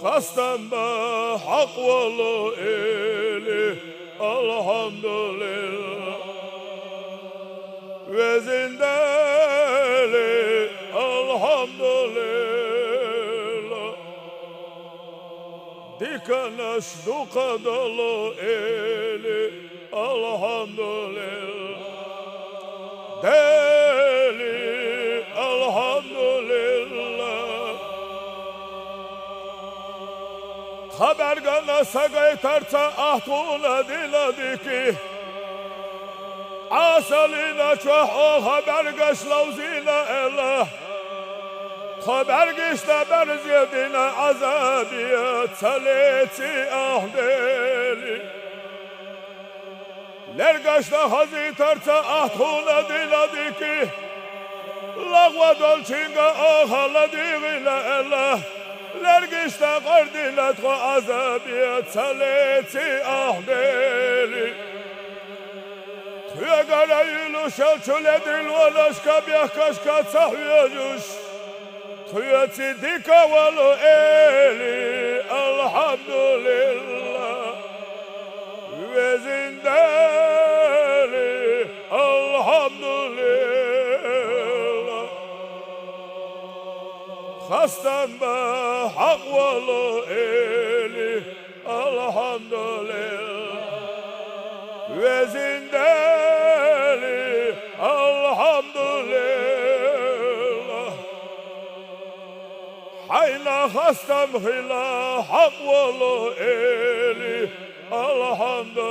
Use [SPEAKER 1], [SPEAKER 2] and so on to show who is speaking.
[SPEAKER 1] خستم به حق والو ایلی الحمدلله و زنده‌لی الحمدلله دیکنش دو قدلو ایلی الحمدلله دلی الحمدلله خبرگان سگای ترچه احتون دیلدی که اصلینا چه خبرگش لوزینا اله خبرگش نبر زیادینا عذابیت سلیتی اهدلی لرگش نخزی ترچه احتون دیلدی که لغو دلچینگا آخلا دیغینا اله لرگش نقردیلت خو عذابیت سلیتی اهدلی توی گرایلو شل چله دل ولش کبیه کشکت سحویجوش توی چی دیکا ولو ایلی الحمدلله و زنده‌لی الحمدلله خستم به حق ولو ایلی الحمدلله و زنده‌لی الحمدلله حینا خستم خلا حق ولو ایلی الحمدلله